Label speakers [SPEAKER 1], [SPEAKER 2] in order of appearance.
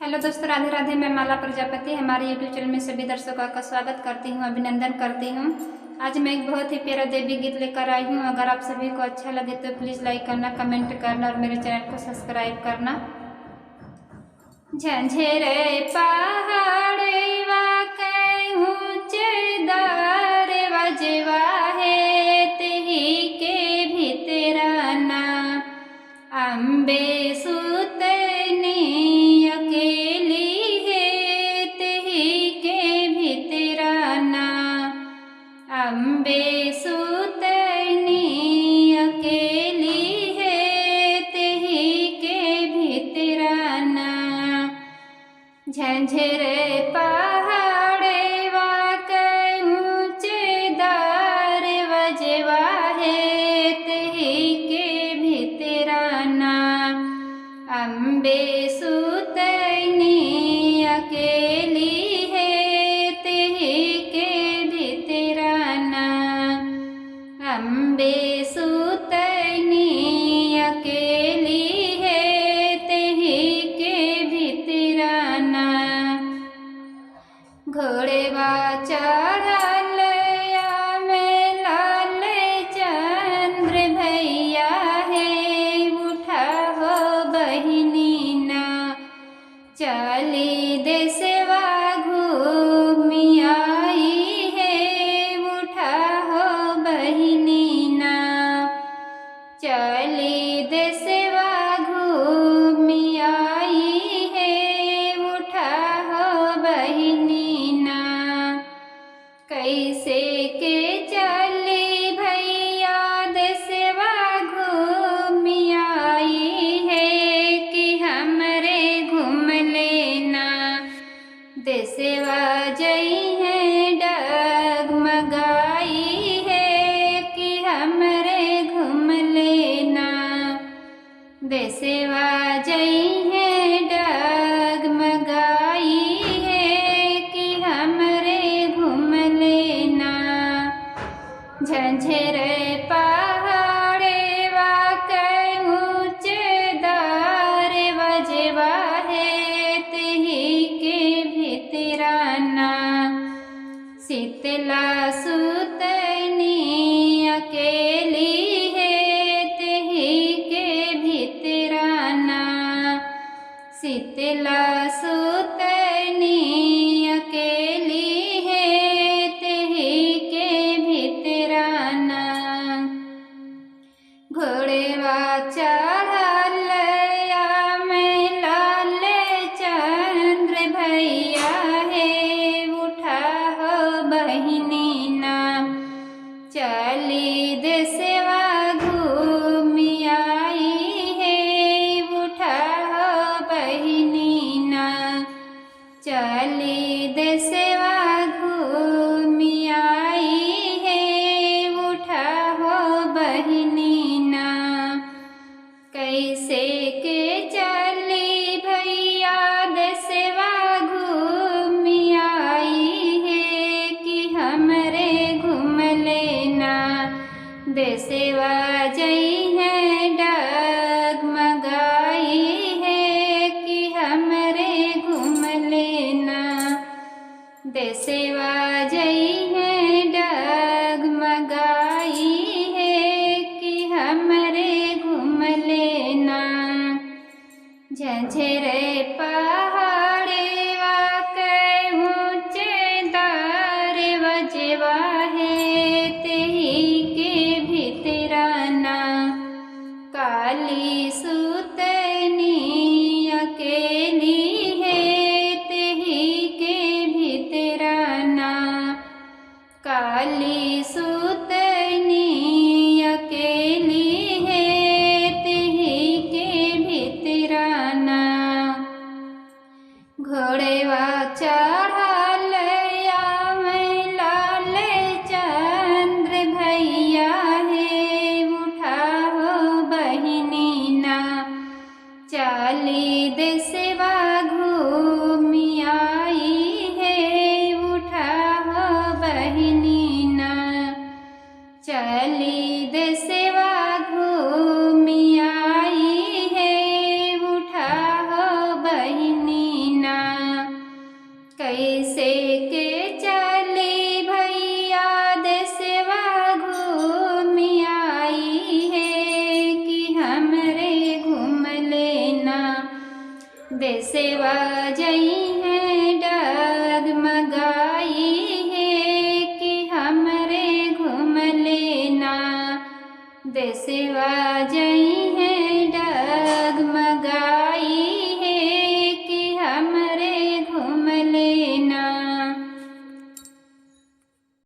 [SPEAKER 1] Hello दोस्तों, राधे राधे। मैं माला प्रजापति हमारे यूट्यूब चैनल में सभी दर्शकों का स्वागत करती हूँ, अभिनंदन करती हूँ। आज मैं एक बहुत ही प्यारा देवी गीत लेकर आई हूँ। अगर आप सभी को अच्छा लगे तो प्लीज़ लाइक करना, कमेंट करना और मेरे चैनल को सब्सक्राइब करना। झंझेरे पहाड़वा के ऊंचे दर वजवा है तेही के भीतराना अम्बे सुतनी अकेली है तेही के भीतराना अम्बे सुतनी अकेली है तेही के भीतराना झंझेरे पहाड़वा के ऊंचे दर वजवा है तेही के भीतराना अम्बे सुतनी अकेली है तेही के भीतराना अम्बे सुतनी अकेली है तेही के भीतराना घोड़ेवा चढ़ल में लाल चंद्र भैया है उठा हो बहिनी ना चली देशवा घूमी आई है उठा हो बहिनी ना चली देशवा घूमी आई है उठा हो बहिनी ना कैसे के चली भैया देशवा घूमी आई है कि हमरे घूम लेना देशवा जई है डगमगाई है कि हमरे घूम लेना देशवा जई है डगमगाई है कि हमरे घूम लेना झंझेरे पहाड़वा के ऊंचे दर वजवा है तेही के भीतराना शीतला सुतनी अकेली है तेही के भीतराना शीतला सुतनी अकेली है तेही के भीतराना घोड़ेवा चढ़ल में लाल चंद्र भैया है उठा हो बहिनी ना चली देशवा घूमी आई है उठा हो बहिनी ना चली देशवा घूमी आई है उठा हो बहिनी ना कैसे के चली भैया देशवा घूमी आई है कि हमरे घूम लेना देशवा जई है डगमगाई है कि हमरे घूम लेना देशवा जई है डगमगाई है कि हमरे घूम लेना झंझेरे पहाड़वा के ऊंचे दर वजवा है तेही के भीतराना काली सुतनी अकेली है तेही के भीतराना काली सुतनी अकेली है तेही के भीतराना घोड़ेवा चढ़ल में लाल चंद्र भैया है उठा हो बहिनी ना चली देशवा घूमी आई है उठा हो बहिनी ना चली देशवा घूमी आई है उठा हो बहिनी ना कैसे के चले भैया देशवा घूम आई है कि हमरे घूम लेना देशवा जई